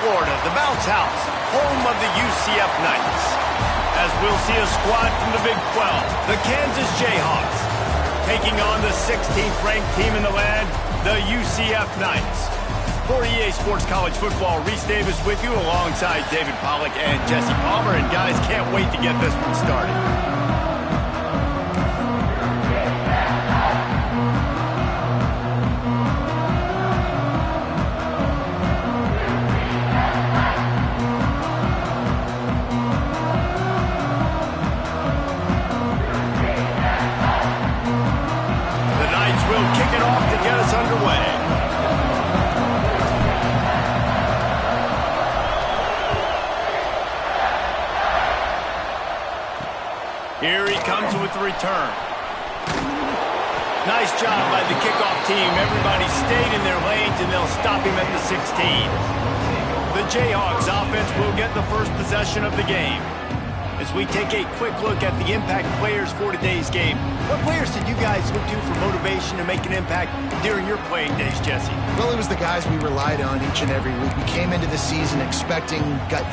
Florida, the Bounce House, home of the UCF Knights. As we'll see a squad from the Big 12, the Kansas Jayhawks, taking on the 16th ranked team in the land, the UCF Knights. For EA Sports College Football, Reese Davis with you alongside David Pollack and Jesse Palmer. And guys, can't wait to get this one started. The Knights will kick it off to get us underway. Here he comes with the return. Nice job by the kickoff team. Everybody stayed in their lanes, and they'll stop him at the 16. The Jayhawks offense will get the first possession of the game. As we take a quick look at the impact players for today's game, what players did you guys look to for motivation to make an impact during your playing days, Jesse? Well, it was the guys we relied on each and every week. We came into the season expecting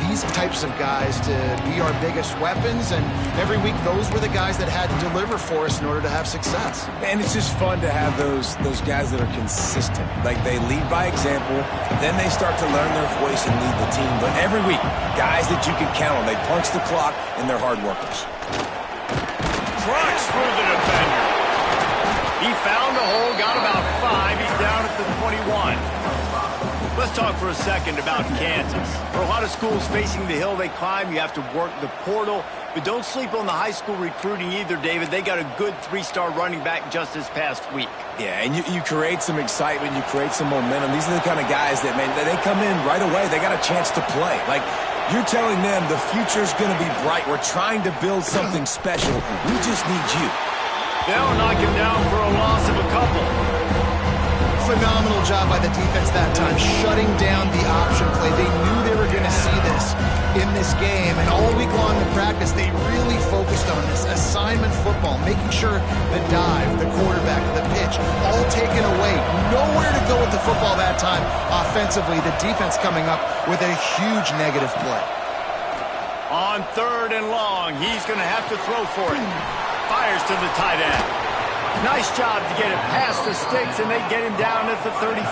these types of guys to be our biggest weapons, and every week those were the guys that had to deliver for us in order to have success. And it's just fun to have those guys that are consistent. Like, they lead by example, then they start to learn their voice and lead the team. But every week, guys that you can count on. They punch the clock, and they're hard workers. Trucks through the defender. He found a hole, got about 5. He's down at the 21. Let's talk for a second about Kansas. For a lot of schools facing the hill they climb, you have to work the portal. But don't sleep on the high school recruiting either, David. They got a good 3-star running back just this past week. Yeah, and you create some excitement, you create some momentum. These are the kind of guys that, man, they come in right away. They got a chance to play. Like, you're telling them the future's going to be bright. We're trying to build something special. We just need you. They'll knock him down for a loss of a couple. Phenomenal job by the defense that time, shutting down the option play. They knew they were going to see this in this game, and all week long in practice, they really focused on this assignment football, making sure the dive, the quarterback, the pitch, all taken away. Nowhere to go with the football that time offensively. The defense coming up with a huge negative play. On 3rd and long, he's going to have to throw for it. Fires to the tight end. Nice job to get it past the sticks, and they get him down at the 35.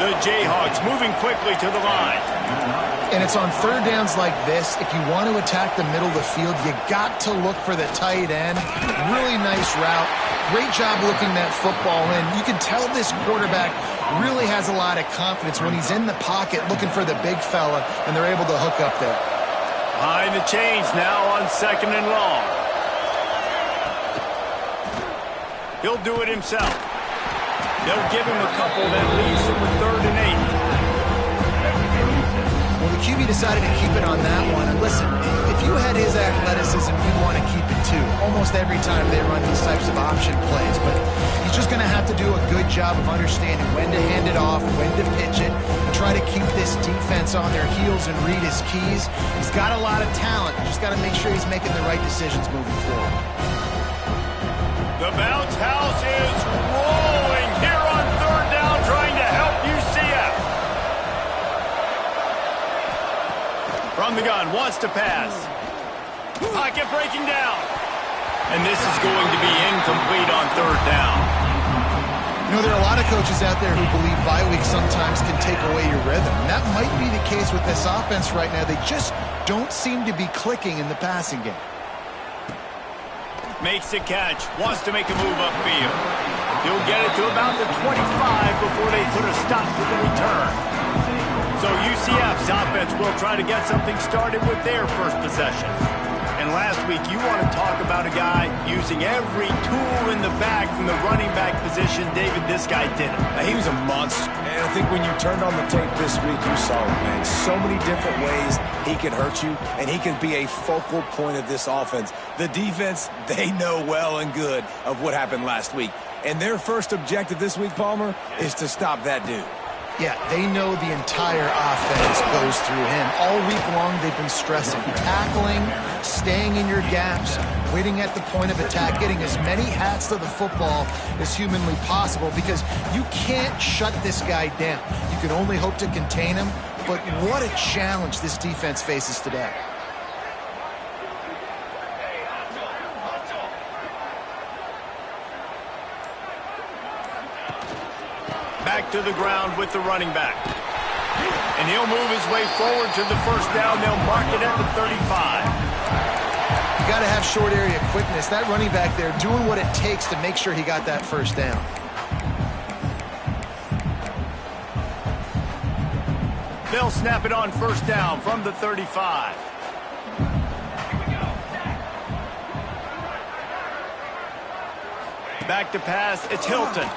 The Jayhawks moving quickly to the line. And it's on 3rd downs like this. If you want to attack the middle of the field, you got to look for the tight end. Really nice route. Great job looking that football in. You can tell this quarterback really has a lot of confidence when he's in the pocket looking for the big fella, and they're able to hook up there. Behind the chains now on 2nd and long. He'll do it himself. They'll give him a couple that leaves him with 3rd and 8. Well, the QB decided to keep it on that one. And listen, if you had his athleticism, you'd want to keep it too. Almost every time they run these types of option plays. But he's just going to have to do a good job of understanding when to hand it off, when to pitch it, and try to keep this defense on their heels and read his keys. He's got a lot of talent. You just got to make sure he's making the right decisions moving forward. The Bounce House is rolling here on 3rd down, trying to help UCF. From the gun, wants to pass. Pocket breaking down. And this is going to be incomplete on 3rd down. You know, there are a lot of coaches out there who believe bye weeks sometimes can take away your rhythm. And that might be the case with this offense right now. They just don't seem to be clicking in the passing game. Makes the catch, wants to make a move upfield. He'll get it to about the 25 before they put a stop to the return. So UCF's offense will try to get something started with their first possession. And last week, you want to talk about a guy using every tool in the bag from the running back position. David, this guy did it. He was a monster. And I think when you turned on the tape this week, you saw it, man. So many different ways he can hurt you, and he can be a focal point of this offense. The defense, they know well and good of what happened last week. And their first objective this week, Palmer, is to stop that dude. Yeah, they know the entire offense goes through him. All week long, they've been stressing. Tackling, staying in your gaps, waiting at the point of attack, getting as many hats to the football as humanly possible, because you can't shut this guy down. You can only hope to contain him, but what a challenge this defense faces today. Back to the ground with the running back. And he'll move his way forward to the first down. They'll mark it at the 35. You got to have short area quickness. That running back there doing what it takes to make sure he got that first down. They'll snap it on first down from the 35. Back to pass, it's Hilton.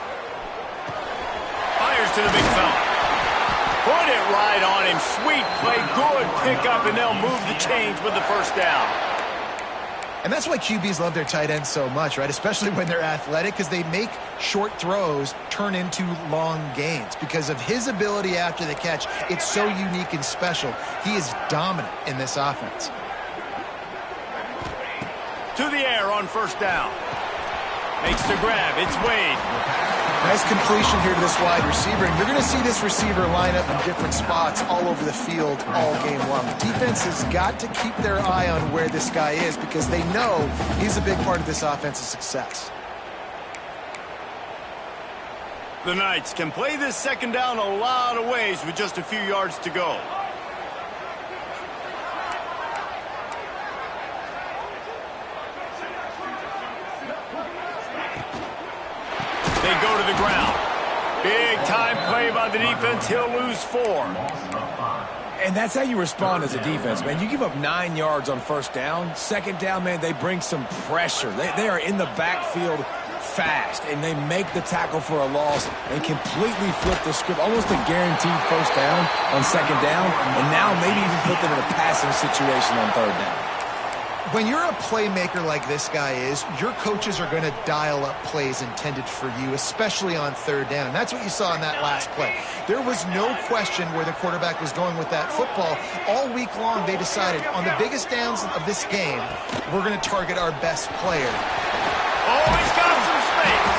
Fires to the big fella. Put it right on him. Sweet play, good pickup, and they'll move the chains with the first down. And that's why QBs love their tight ends so much, right? Especially when they're athletic, because they make short throws turn into long gains. Because of his ability after the catch, it's so unique and special. He is dominant in this offense. To the air on first down. Makes the grab. It's Wade. Nice completion here to this wide receiver. And you're going to see this receiver line up in different spots all over the field all game long. The defense has got to keep their eye on where this guy is because they know he's a big part of this offense's success. The Knights can play this second down a lot of ways with just a few yards to go. They go to the ground. Big time play by the defense. He'll lose 4. And that's how you respond as a defense, man. You give up 9 yards on first down. Second down, man, they bring some pressure. They are in the backfield fast, and they make the tackle for a loss and completely flip the script. Almost a guaranteed first down on second down, and now maybe even put them in a passing situation on third down. When you're a playmaker like this guy is, your coaches are going to dial up plays intended for you, especially on third down. And that's what you saw in that last play. There was no question where the quarterback was going with that football. All week long, they decided on the biggest downs of this game, we're going to target our best player. Oh, he's got some space.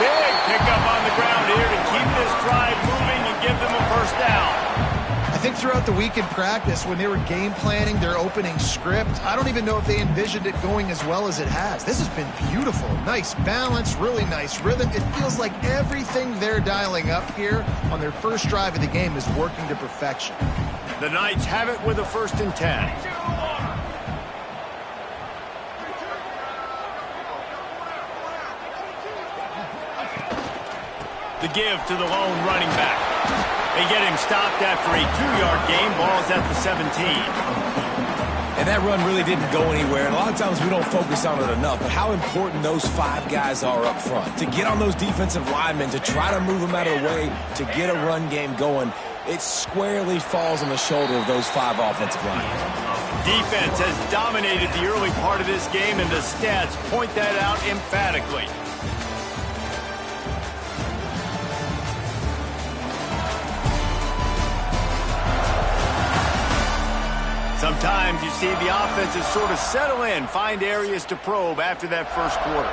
Big pickup on the ground here to keep this drive moving and give them a first down. I think throughout the week in practice, when they were game planning their opening script, I don't even know if they envisioned it going as well as it has. This has been beautiful. Nice balance, really nice rhythm. It feels like everything they're dialing up here on their first drive of the game is working to perfection. The Knights have it with a 1st and 10. The give to the lone running back. They get him stopped after a 2-yard gain. Ball's at the 17. And that run really didn't go anywhere. And a lot of times we don't focus on it enough. But how important those 5 guys are up front. To get on those defensive linemen, to try to move them out of the way, to get a run game going, it squarely falls on the shoulder of those 5 offensive linemen. Defense has dominated the early part of this game, and the stats point that out emphatically. Sometimes you see the offenses sort of settle in, find areas to probe after that first quarter.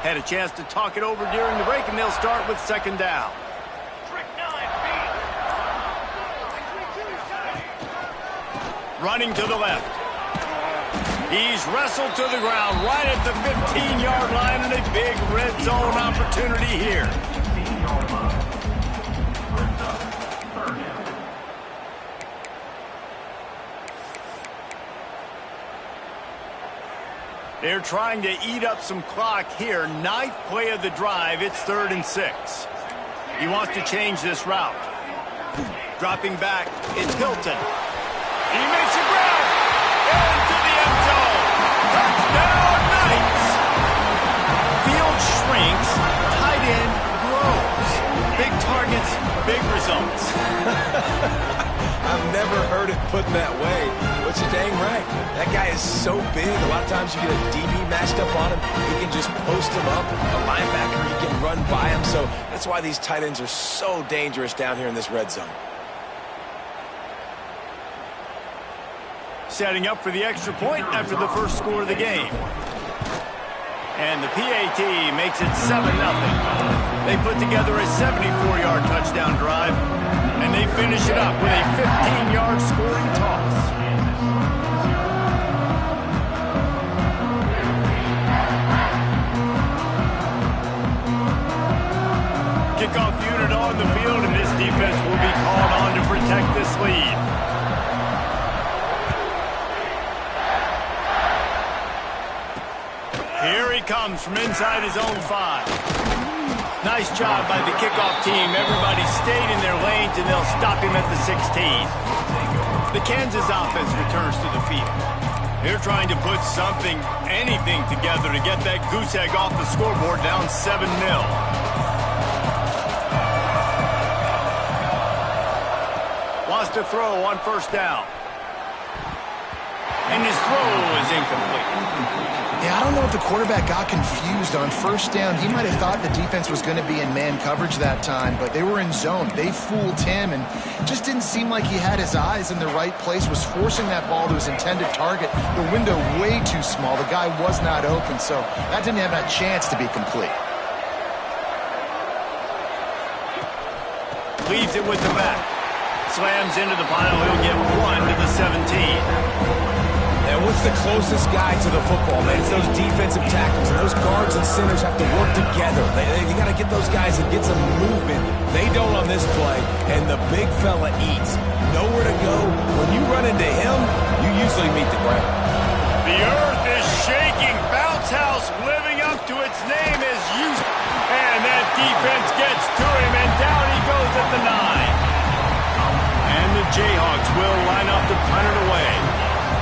Had a chance to talk it over during the break, and they'll start with second down. Running to the left. He's wrestled to the ground right at the 15-yard line, and a big red zone opportunity here. They're trying to eat up some clock here. 9th play of the drive. It's 3rd and 6. He wants to change this route. Dropping back, it's Hilton. He makes a grab. Into the end zone. Touchdown, Knights. Field shrinks. Tight end grows. Big targets, big results. I've never heard it put in that way, but you're dang right. That guy is so big. A lot of times you get a DB matched up on him. He can just post him up. A linebacker, he can run by him. So that's why these tight ends are so dangerous down here in this red zone. setting up for the extra point after the first score of the game. And the PAT makes it 7-0. They put together a 74-yard touchdown drive, and they finish it up with a 15-yard scoring toss. Kickoff unit on the field, and this defense will be called on to protect this lead. Here he comes from inside his own 5. Nice job by the kickoff team. Everybody stayed in their lanes, and they'll stop him at the 16. The Kansas offense returns to the field. They're trying to put something, anything together to get that goose egg off the scoreboard, down 7-0. Wants to throw on first down. And his throw is incomplete. Yeah, I don't know if the quarterback got confused on first down. He might have thought the defense was going to be in man coverage that time, but they were in zone. They fooled him, and just didn't seem like he had his eyes in the right place, was forcing that ball to his intended target. The window way too small. The guy was not open, so that didn't have a chance to be complete. Leaves it with the back. Slams into the pile. He'll get 1 to the 17. And what's the closest guy to the football, man? It's those defensive tackles. And those guards and centers have to work together. They got to get those guys and get some movement. They don't on this play, and the big fella eats. Nowhere to go. When you run into him, you usually meet the ground. The earth is shaking. Bounce house living up to its name as usual. And that defense gets to him, and down he goes at the 9. And the Jayhawks will line up to punt it away.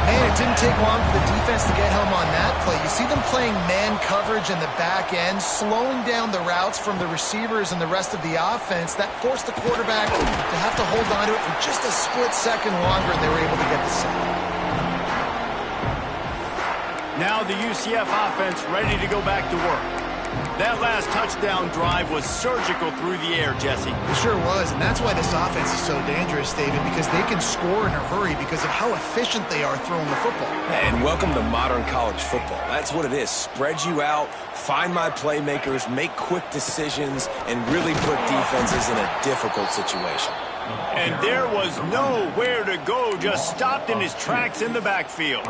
Man, it didn't take long for the defense to get home on that play. You see them playing man coverage in the back end, slowing down the routes from the receivers and the rest of the offense. That forced the quarterback to have to hold on to it for just a split second longer, and they were able to get the sack. Now the UCF offense ready to go back to work. That last touchdown drive was surgical through the air, Jesse. It sure was, and that's why this offense is so dangerous, David, because they can score in a hurry because of how efficient they are throwing the football. And welcome to modern college football. That's what it is. Spread you out, find my playmakers, make quick decisions, and really put defenses in a difficult situation. And there was nowhere to go, just stopped in his tracks in the backfield.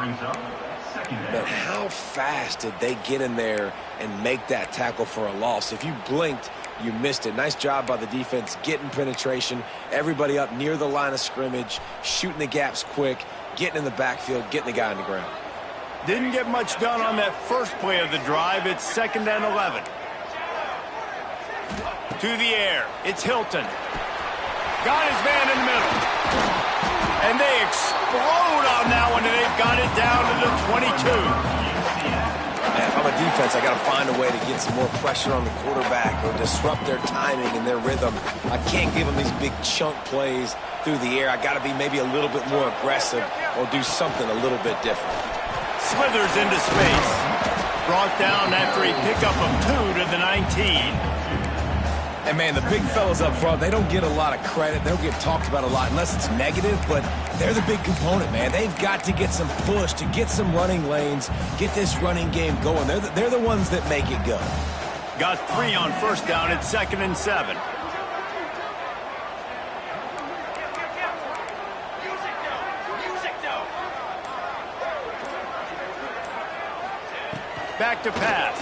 But how fast did they get in there and make that tackle for a loss? If you blinked, you missed it. Nice job by the defense getting penetration. Everybody up near the line of scrimmage, shooting the gaps quick, getting in the backfield, getting the guy on the ground. Didn't get much done on that first play of the drive. It's 2nd and 11. To the air. It's Hilton. Got his man in the middle. And they explode on that one, and they've got it down to the 22. Man, if I'm a defense, I got to find a way to get some more pressure on the quarterback or disrupt their timing and their rhythm. I can't give them these big chunk plays through the air. I got to be maybe a little bit more aggressive or do something a little bit different. Slithers into space. Brought down after a pickup of 2 to the 19. And, man, the big fellas up front, they don't get a lot of credit. They don't get talked about a lot unless it's negative, but they're the big component, man. They've got to get some push, to get some running lanes, get this running game going. They're the ones that make it go. Got 3 on first down. It's 2nd and 7. Back to pass.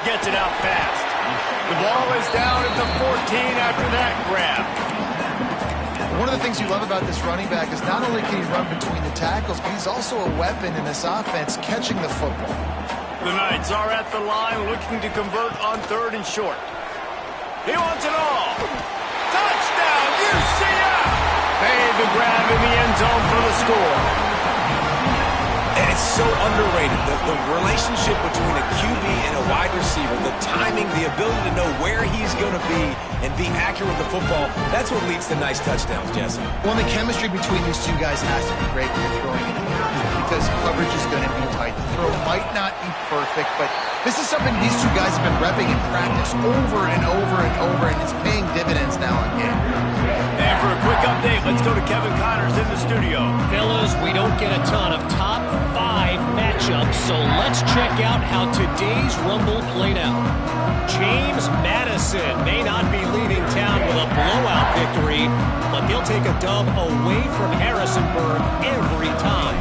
Gets it out fast. The ball is down at the 14 after that grab. One of the things you love about this running back is not only can he run between the tackles, but he's also a weapon in this offense catching the football. The Knights are at the line looking to convert on 3rd and short. He wants it all. Touchdown, UCF! Made the grab in the end zone for the score. And it's so underrated, the relationship between a QB and a wide receiver, the timing, the ability to know where he's going to be and be accurate with the football, that's what leads to nice touchdowns, Jesse. Well, the chemistry between these two guys has to be great when you're throwing in the air, because because coverage is going to be tight. The throw might not be perfect, but this is something these two guys have been repping in practice over and over and over, and it's paying dividends now in game. And for a quick update, let's go to Kevin Connors in the studio. Fellas, we don't get a ton of top 5 matchups, so let's check out how today's Rumble played out. James Madison may not be leaving town with a blowout victory, but they'll take a dub away from Harrisonburg every time.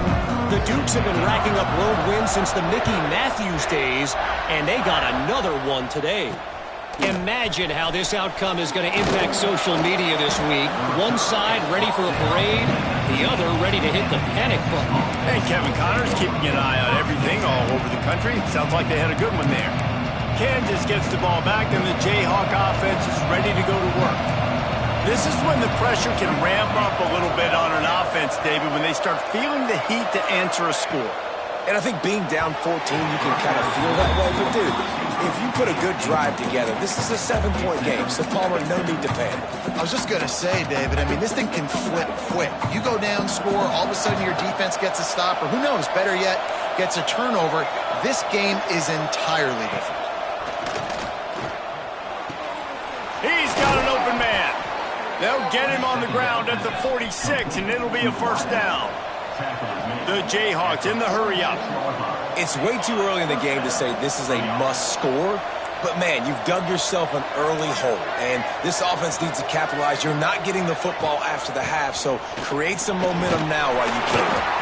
The Dukes have been racking up road wins since the Mickey Matthews days, and they got another one today. Imagine how this outcome is going to impact social media this week. One side ready for a parade, the other ready to hit the panic button. And Kevin Connors keeping an eye on everything all over the country. Sounds like they had a good one there. Kansas gets the ball back, and the Jayhawk offense is ready to go to work. This is when the pressure can ramp up a little bit on an offense, David, when they start feeling the heat to answer a score. And I think being down 14, you can kind of feel that way. But, dude, if you put a good drive together, this is a 7-point game. So, Palmer, no need to panic. I was just going to say, David, I mean, this thing can flip quick. You go down, score, all of a sudden your defense gets a stop, or who knows, better yet, gets a turnover. This game is entirely different. He's got an open man. They'll get him on the ground at the 46, and it'll be a first down. The Jayhawks in the hurry-up. It's way too early in the game to say this is a must score, but, man, you've dug yourself an early hole, and this offense needs to capitalize. You're not getting the football after the half, so create some momentum now while you can.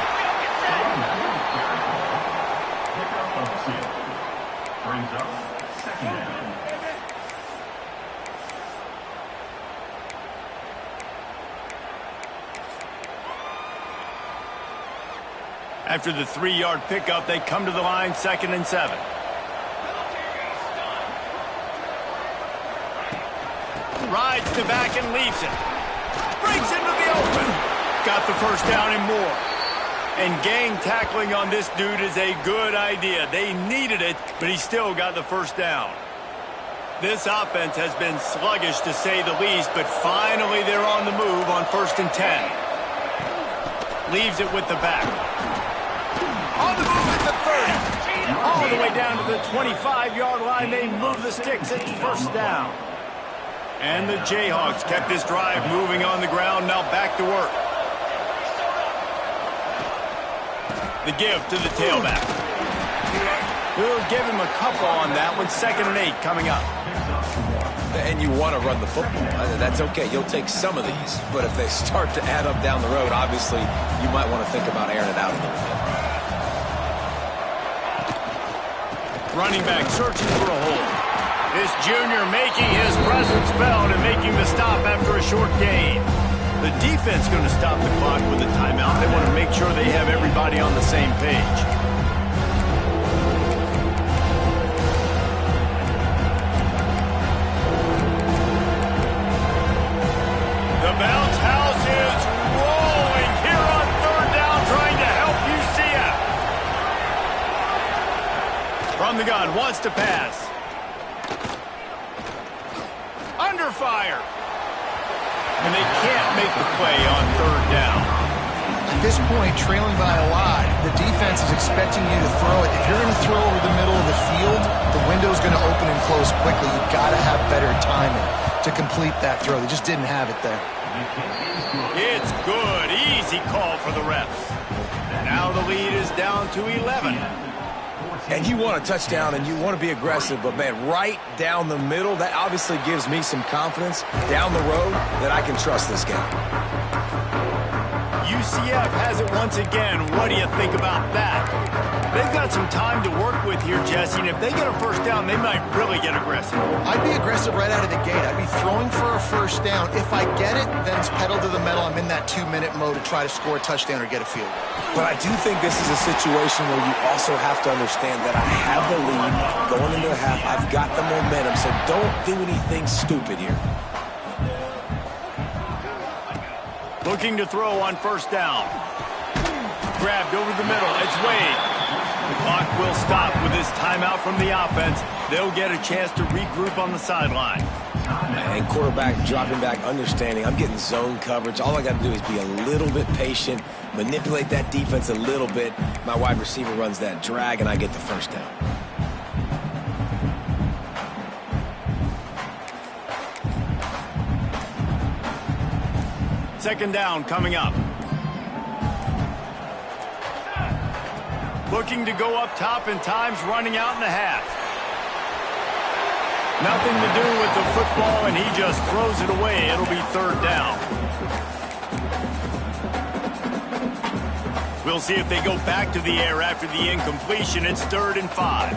After the 3-yard pickup, they come to the line, 2nd and 7. Rides the back and leaves it. Breaks into the open. Got the first down and more. And gang tackling on this dude is a good idea. They needed it, but he still got the first down. This offense has been sluggish to say the least, but finally they're on the move on 1st and 10. Leaves it with the back. On the move at the 30. All the way down to the 25-yard line. They move the sticks at first down. And the Jayhawks kept this drive moving on the ground. Now back to work. The give to the tailback. We'll give him a couple on that one. 2nd and 8 coming up. And you want to run the football. That's okay. You'll take some of these. But if they start to add up down the road, obviously, you might want to think about airing it out a little bit. Running back searching for a hole. This junior making his presence felt and making the stop after a short gain. The defense going to stop the clock with a timeout. They want to make sure they have everybody on the same page. The bounce house is rolling here on 3rd down, trying to help UCF. From the gun, wants to pass. Under fire. And they can't make the play on 3rd down. At this point, trailing by a lot, the defense is expecting you to throw it. If you're going to throw over the middle of the field, the window's going to open and close quickly. You've got to have better timing to complete that throw. They just didn't have it there. It's good. Easy call for the refs. Now the lead is down to 11. And you want a touchdown and you want to be aggressive, but, man, right down the middle, that obviously gives me some confidence down the road that I can trust this game. UCF has it once again. What do you think about that? They've got some time to work with here, Jesse, and if they get a first down, they might really get aggressive. I'd be aggressive right out of the gate. I'd be throwing for a first down. If I get it, then it's pedal to the metal. I'm in that 2-minute mode to try to score a touchdown or get a field. But I do think this is a situation where you also have to understand that I have the lead going into the half. I've got the momentum, so don't do anything stupid here. Looking to throw on first down. Grabbed over the middle. It's Wade. The clock will stop with this timeout from the offense. They'll get a chance to regroup on the sideline. And quarterback dropping back, understanding I'm getting zone coverage. All I got to do is be a little bit patient, manipulate that defense a little bit. My wide receiver runs that drag, and I get the first down. Second down coming up. Looking to go up top, and time's running out in the half. Nothing to do with the football, and he just throws it away. It'll be third down. We'll see if they go back to the air after the incompletion. It's 3rd and 5.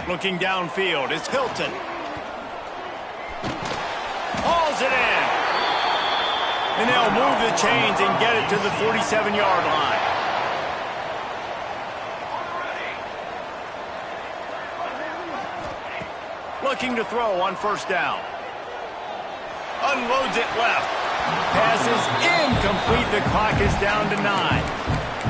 Looking downfield, it's Hilton. Hauls it in. And they'll move the chains and get it to the 47-yard line. Looking to throw on first down. Unloads it left. Pass is incomplete. The clock is down to 9.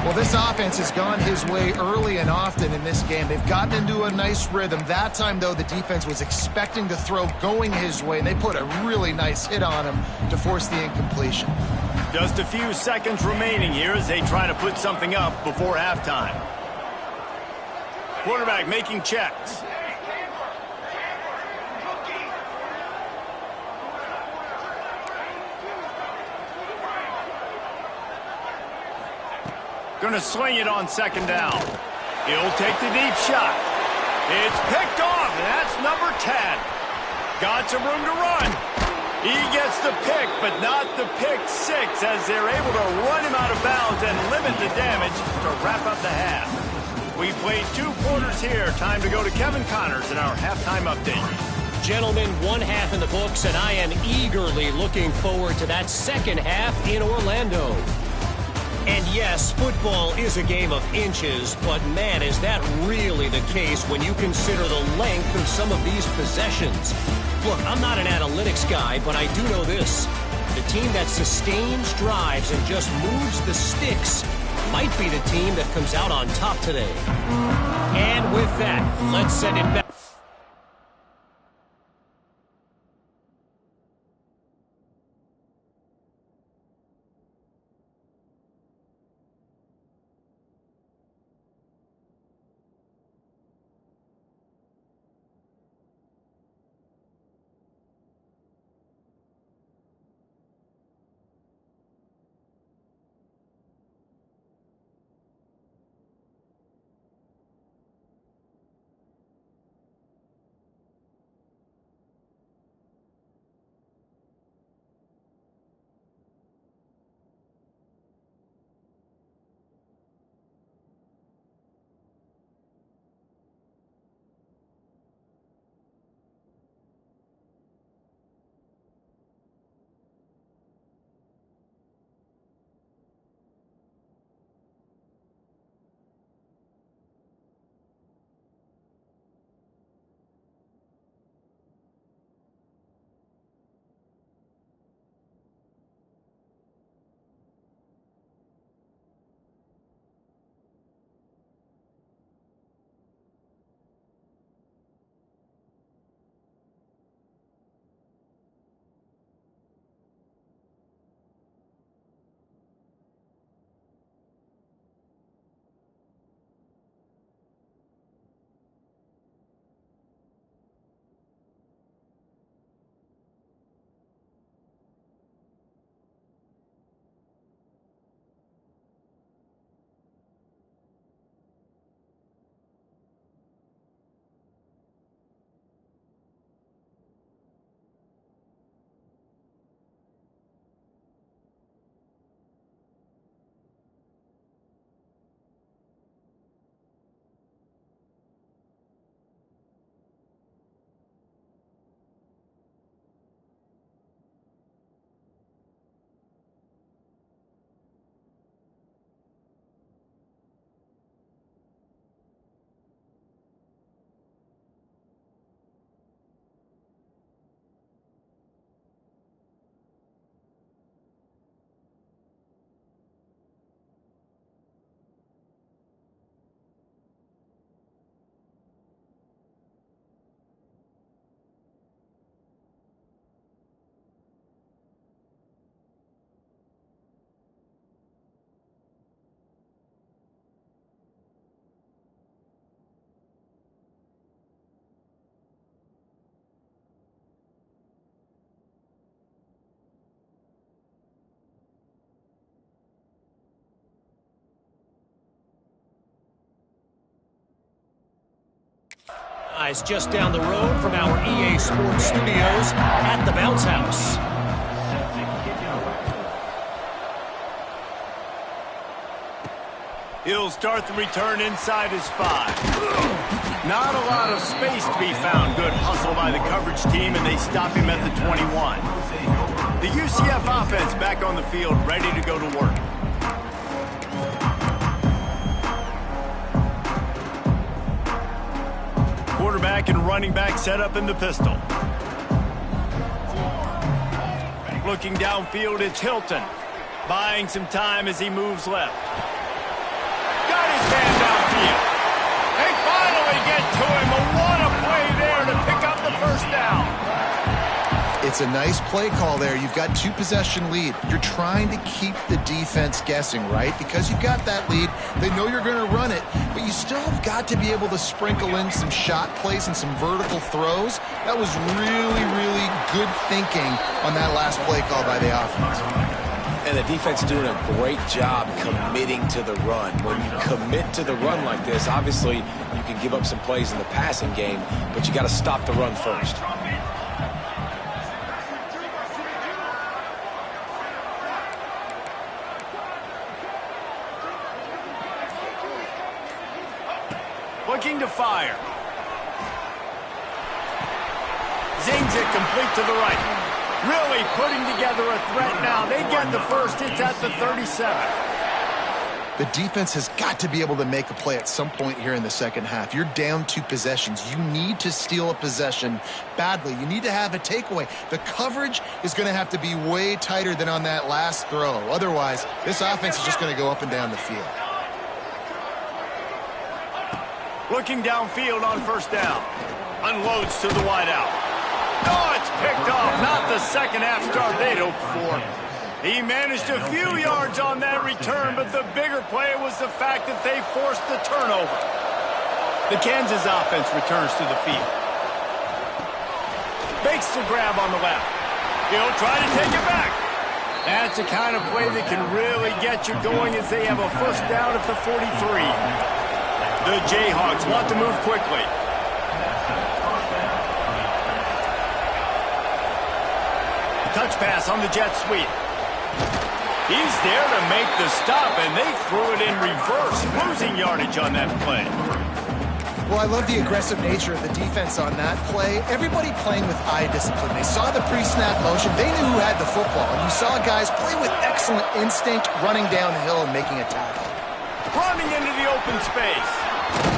Well, this offense has gone his way early and often in this game. They've gotten into a nice rhythm. That time, though, the defense was expecting to throw going his way, and they put a really nice hit on him to force the incompletion. Just a few seconds remaining here as they try to put something up before halftime. Quarterback making checks. Going to swing it on second down. He'll take the deep shot. It's picked off, and that's number 10. Got some room to run. He gets the pick, but not the pick six, as they're able to run him out of bounds and limit the damage to wrap up the half. We played 2 quarters here. Time to go to Kevin Connors in our halftime update. Gentlemen, 1 half in the books, and I am eagerly looking forward to that second half in Orlando. And yes, football is a game of inches, but man, is that really the case when you consider the length of some of these possessions. Look, I'm not an analytics guy, but I do know this. The team that sustains drives and just moves the sticks might be the team that comes out on top today. And with that, let's send it back. Just down the road from our EA Sports Studios at the Bounce House. He'll start the return inside his 5. Not a lot of space to be found. Good hustle by the coverage team, and they stop him at the 21. The UCF offense back on the field, ready to go to work. Quarterback and running back set up in the pistol. Looking downfield, it's Hilton. Buying some time as he moves left. Got his man downfield. They finally get to him. What a play there to pick up the first down. It's a nice play call there. You've got 2-possession lead. You're trying to keep the defense guessing, right? Because you've got that lead. They know you're going to run it, but you still have got to be able to sprinkle in some shot plays and some vertical throws. That was really, really good thinking on that last play call by the offense. And the defense doing a great job committing to the run. When you commit to the run like this, obviously you can give up some plays in the passing game, but you got to stop the run first. Looking to fire. Zings it complete to the right. Really putting together a threat now. They get the first. It's at the 37. The defense has got to be able to make a play at some point here in the second half. You're down 2 possessions. You need to steal a possession badly. You need to have a takeaway. The coverage is going to have to be way tighter than on that last throw. Otherwise, this offense is just going to go up and down the field. Looking downfield on first down. Unloads to the wideout. Oh, it's picked off. Not the second half start they'd hoped for. He managed a few yards on that return, but the bigger play was the fact that they forced the turnover. The Kansas offense returns to the field. Makes the grab on the left. He'll try to take it back. That's the kind of play that can really get you going as they have a first down at the 43. The Jayhawks want to move quickly. Touch pass on the jet sweep. He's there to make the stop, and they threw it in reverse, losing yardage on that play. Well, I love the aggressive nature of the defense on that play. Everybody playing with eye discipline. They saw the pre-snap motion. They knew who had the football, and you saw guys play with excellent instinct, running down the hill and making a tackle. Running into the open space.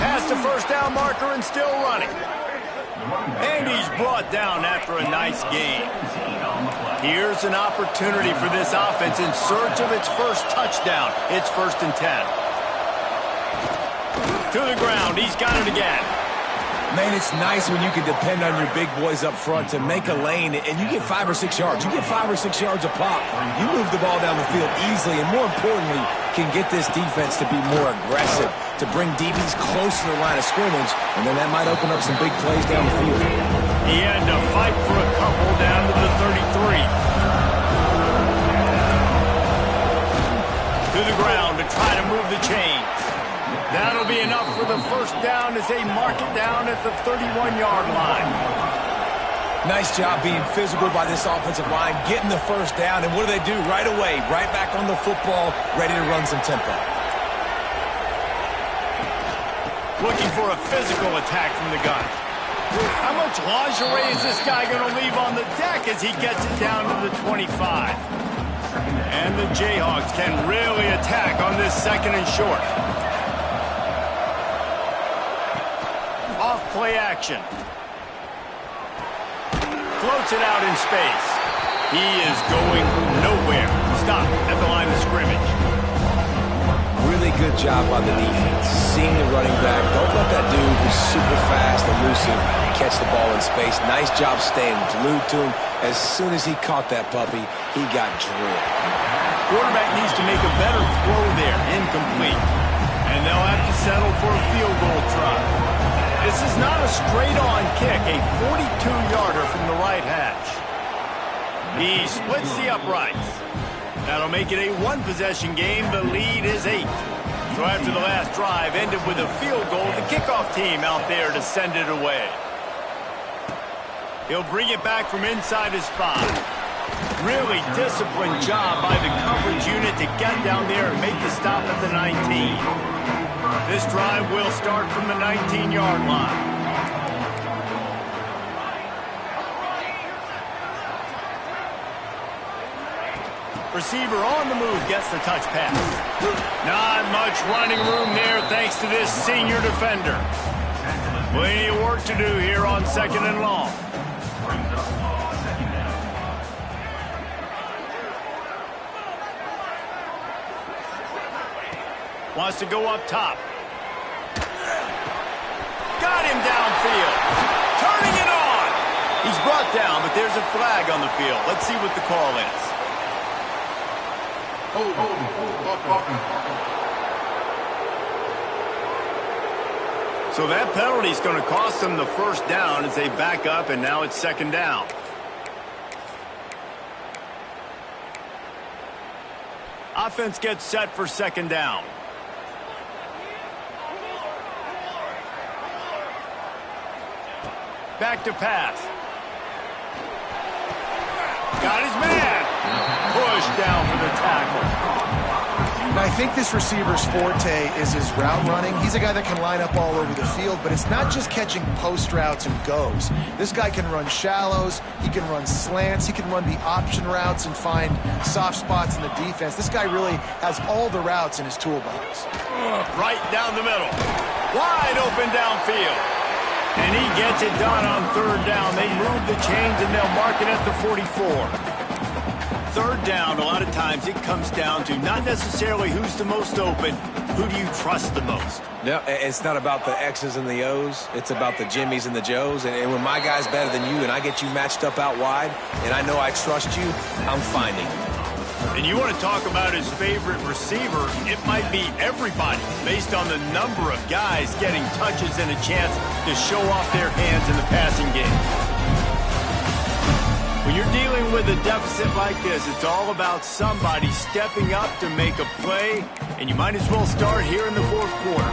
Past the first down marker and still running. And he's brought down after a nice gain. Here's an opportunity for this offense in search of its first touchdown. It's 1st and 10. To the ground. He's got it again. Man, it's nice when you can depend on your big boys up front to make a lane, and you get 5 or 6 yards. You get 5 or 6 yards a pop. You move the ball down the field easily, and more importantly, can get this defense to be more aggressive, to bring DBs close to the line of scrimmage, and then that might open up some big plays down the field. He had to fight for a couple down to the 33. To the ground to try to move the chains. That'll be enough for the first down as they mark it down at the 31-yard line. Nice job being physical by this offensive line, getting the first down, and what do they do right away? Right back on the football, ready to run some tempo. Looking for a physical attack from the gun. How much lingerie is this guy going to leave on the deck as he gets it down to the 25? And the Jayhawks can really attack on this 2nd and short. Off play action. Floats it out in space. He is going nowhere. Stop at the line of scrimmage. Really good job by the defense. Seeing the running back. Don't let that dude who's super fast, elusive, catch the ball in space. Nice job staying glued to him. As soon as he caught that puppy, he got drilled. Quarterback needs to make a better throw there. Incomplete. And they'll have to settle for a field goal try. This is not a straight-on kick, a 42-yarder from the right hash. He splits the uprights. That'll make it a 1-possession game. The lead is 8. So after the last drive ended with a field goal, the kickoff team out there to send it away. He'll bring it back from inside his spot. Really disciplined job by the coverage unit to get down there and make the stop at the 19. This drive will start from the 19-yard line. Receiver on the move gets the touch pass. Not much running room there thanks to this senior defender. Plenty of work to do here on 2nd and long. Wants to go up top. Got him downfield. Turning it on. He's brought down, but there's a flag on the field. Let's see what the call is. So that penalty is going to cost them the first down as they back up, and now it's 2nd down. Offense gets set for 2nd down. Back to pass. Got his man. Pushed down for the tackle. Now, I think this receiver's forte is his route running. He's a guy that can line up all over the field, but it's not just catching post routes and goes. This guy can run shallows, he can run slants, he can run the option routes and find soft spots in the defense. This guy really has all the routes in his toolbox. Right down the middle. Wide open downfield. And he gets it done on 3rd down. They move the chains and they'll mark it at the 44. 3rd down, a lot of times it comes down to not necessarily who's the most open, who do you trust the most? No, it's not about the X's and the O's. It's about the Jimmys and the Joes. And when my guy's better than you and I get you matched up out wide and I know I trust you, I'm finding you. And you want to talk about his favorite receiver, it might be everybody based on the number of guys getting touches and a chance to show off their hands in the passing game. When you're dealing with a deficit like this, it's all about somebody stepping up to make a play, and you might as well start here in the 4th quarter.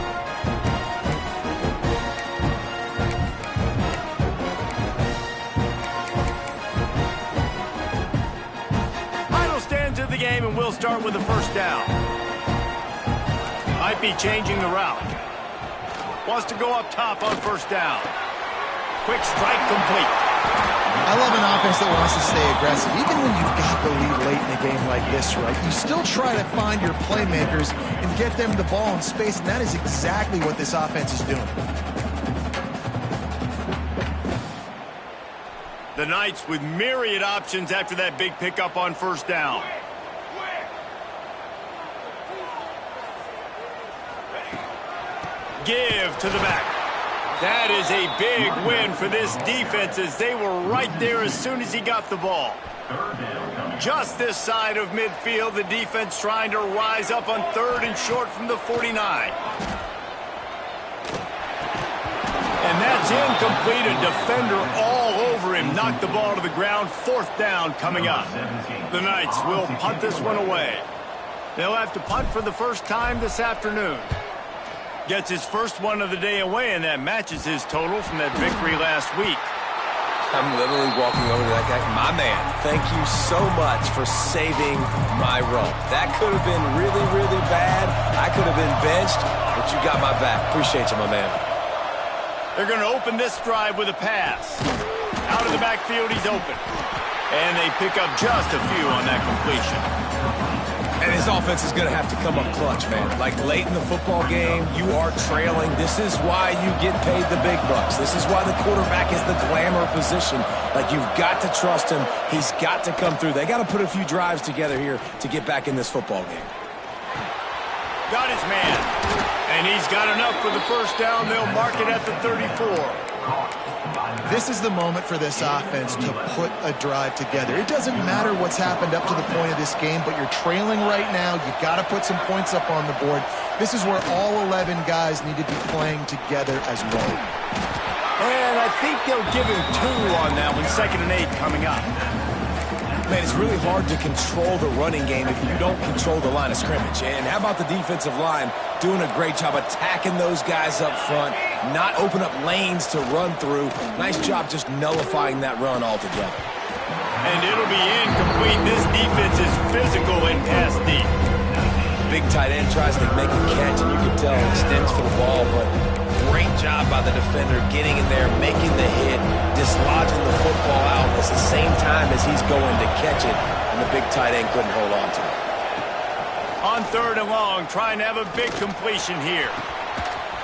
Final stands of the game, and we'll start with the 1st down. Might be changing the route. Wants to go up top on 1st down. Quick strike complete. I love an offense that wants to stay aggressive. Even when you've got the lead late in a game like this, right, you still try to find your playmakers and get them the ball in space, and that is exactly what this offense is doing. The Knights with myriad options after that big pickup on 1st down. Give to the back. That is a big win for this defense as they were right there as soon as he got the ball. Just this side of midfield, the defense trying to rise up on 3rd and short from the 49. And that's incomplete. A defender all over him. Knocked the ball to the ground. 4th down coming up. The Knights will punt this one away. They'll have to punt for the first time this afternoon. Gets his first one of the day away, and that matches his total from that victory last week. I'm literally walking over to that guy. My man, thank you so much for saving my role. That could have been really, really bad. I could have been benched, but you got my back. Appreciate you, my man. They're going to open this drive with a pass. Out of the backfield, he's open. And they pick up just a few on that completion. And his offense is going to have to come up clutch, man. Like late in the football game, you are trailing. This is why you get paid the big bucks. This is why the quarterback is the glamour position. Like, you've got to trust him. He's got to come through. They got to put a few drives together here to get back in this football game. Got his man. And he's got enough for the first down. They'll mark it at the 34. This is the moment for this offense to put a drive together. It doesn't matter what's happened up to the point of this game, but you're trailing right now. You've got to put some points up on the board. This is where all 11 guys need to be playing together as one. And I think they'll give him 2 on that one. 2nd and 8 coming up. Man, it's really hard to control the running game if you don't control the line of scrimmage. And how about the defensive line doing a great job attacking those guys up front, not open up lanes to run through. Nice job just nullifying that run altogether. And it'll be incomplete. This defense is physical and pass deep. Big tight end tries to make a catch, and you can tell extends for the ball, but great job by the defender getting in there, making the hit, dislodging the football out at the same time as he's going to catch it, and the big tight end couldn't hold on to it. On 3rd and long, trying to have a big completion here.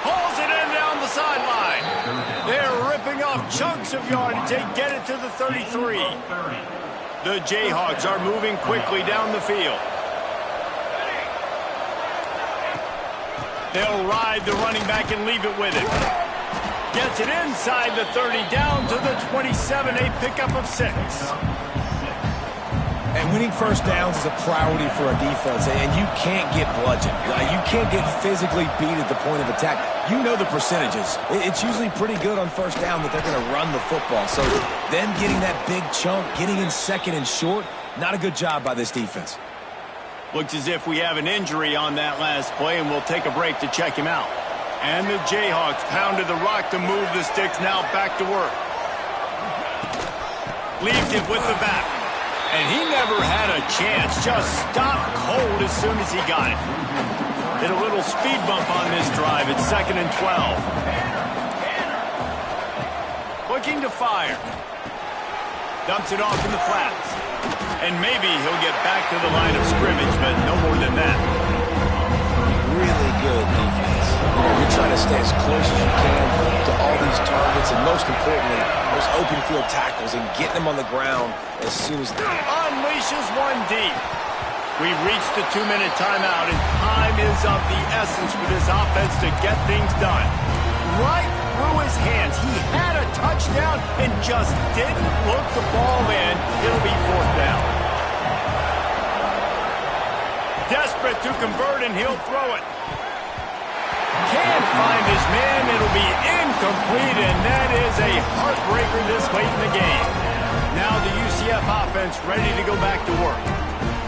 Hauls it in down the sideline. They're ripping off chunks of yardage. They get it to the 33. The Jayhawks are moving quickly down the field. They'll ride the running back and leave it with him. Gets it inside the 30, down to the 27, a pickup of 6. And winning first downs is a priority for a defense, and you can't get bludgeoned. You can't get physically beat at the point of attack. You know the percentages. It's usually pretty good on first down that they're going to run the football. So them getting that big chunk, getting in second and short, not a good job by this defense. Looks as if we have an injury on that last play, and we'll take a break to check him out. And the Jayhawks pounded the rock to move the sticks, now back to work. Leaves it with the back. And he never had a chance, just stopped cold as soon as he got it. Hit a little speed bump on this drive. It's 2nd and 12. Looking to fire. Dumps it off in the flats. And maybe he'll get back to the line of scrimmage, but no more than that. Really good defense. You're trying to stay as close as you can to all these targets, and most importantly, those open field tackles and getting them on the ground as soon as they unleashes one deep. We've reached the 2-minute timeout, and time is of the essence for this offense to get things done. Right through his hands. He had a touchdown and just didn't look the ball in. It'll be 4th down. Desperate to convert, and he'll throw it. Can't find his man. It'll be incomplete, and that is a heartbreaker this late in the game. Now the UCF offense ready to go back to work.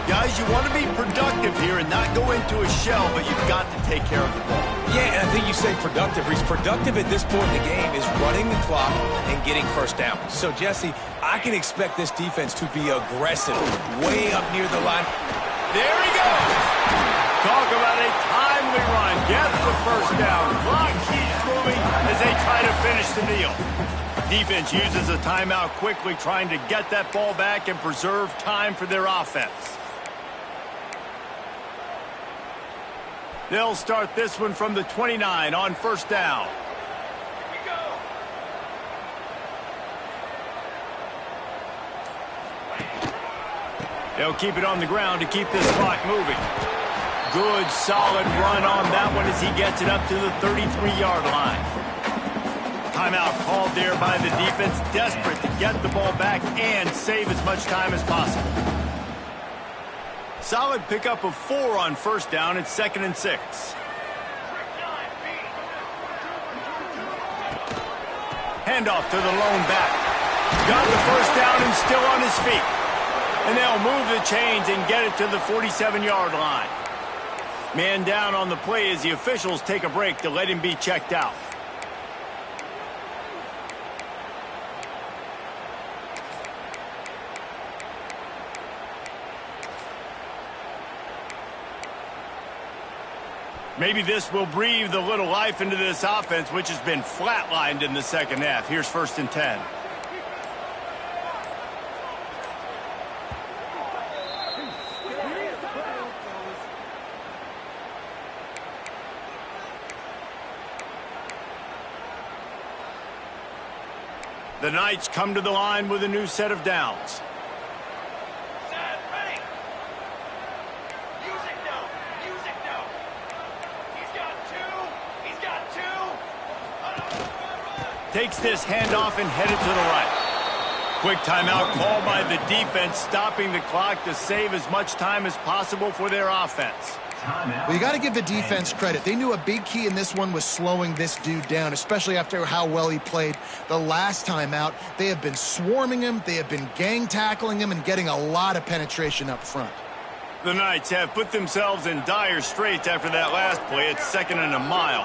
Guys, you want to be productive here and not go into a shell, but you've got to take care of the ball. Yeah, and I think you say productive. He's productive at this point in the game is running the clock and getting first down. So, Jesse, I can expect this defense to be aggressive, way up near the line. There he goes. Talk about a timely run. Gets the first down. Clock keeps moving as they try to finish the deal. Defense uses a timeout quickly, trying to get that ball back and preserve time for their offense. They'll start this one from the 29 on first down. They'll keep it on the ground to keep this clock moving. Good, solid run on that one as he gets it up to the 33-yard line. Timeout called there by the defense, desperate to get the ball back and save as much time as possible. Solid pickup of 4 on first down. It's 2nd and 6. Handoff to the lone back. Got the first down and still on his feet. And they'll move the chains and get it to the 47-yard line. Man down on the play as the officials take a break to let him be checked out. Maybe this will breathe a little life into this offense, which has been flatlined in the second half. Here's 1st and 10. The Knights come to the line with a new set of downs. Takes this handoff and headed to the right. Quick timeout called by the defense, stopping the clock to save as much time as possible for their offense. Well, you got to give the defense credit. They knew a big key in this one was slowing this dude down, especially after how well he played the last time out. They have been swarming him. They have been gang tackling him and getting a lot of penetration up front. The Knights have put themselves in dire straits after that last play. It's 2nd and a mile.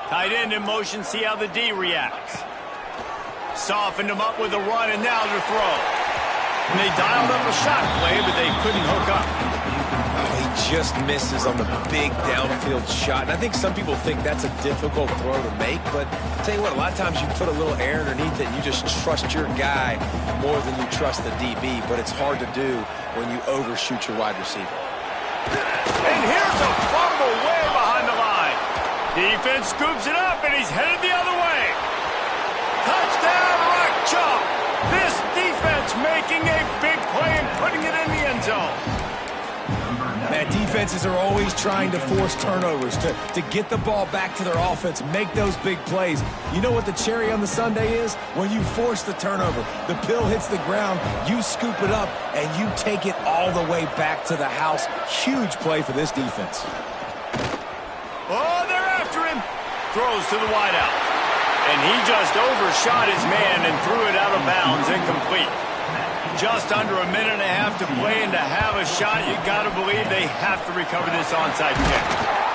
Tight end in motion, see how the D reacts. Softened him up with a run, and now to throw. And they dialed up a shot play, but they couldn't hook up. Oh, he just misses on the big downfield shot. And I think some people think that's a difficult throw to make, but I'll tell you what, a lot of times you put a little air underneath it and you just trust your guy more than you trust the DB, but it's hard to do when you overshoot your wide receiver. And here's a fumble way behind the line. Defense scoops it up, and he's headed the other way. Touchdown, Rock Chalk. This defense making a big play and putting it in the end zone. Man, defenses are always trying to force turnovers, to get the ball back to their offense, make those big plays. You know what the cherry on the sundae is? When you force the turnover, the pill hits the ground, you scoop it up, and you take it all the way back to the house. Huge play for this defense. Oh, they're after him. Throws to the wideout. And he just overshot his man and threw it out of bounds, incomplete. Just under a minute and a half to play, and to have a shot, you got to believe they have to recover this onside kick.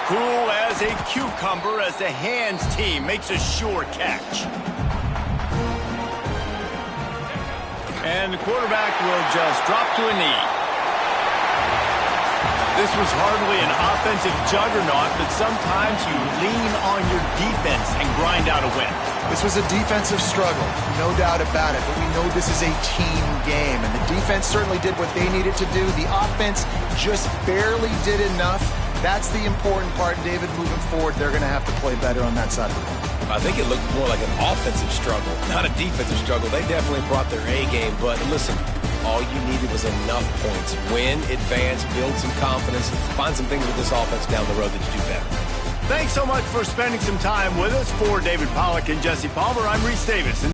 Cool as a cucumber as the hands team makes a sure catch. And the quarterback will just drop to a knee. This was hardly an offensive juggernaut, but sometimes you lean on your defense and grind out a win. This was a defensive struggle, no doubt about it, but we know this is a team game, and the defense certainly did what they needed to do. The offense just barely did enough. That's the important part, David, moving forward. They're going to have to play better on that side of the ball. I think it looked more like an offensive struggle, not a defensive struggle. They definitely brought their A game, but listen, all you needed was enough points. Win, advance, build some confidence, find some things with this offense down the road that you do better. Thanks so much for spending some time with us. For David Pollack and Jesse Palmer, I'm Reese Davis.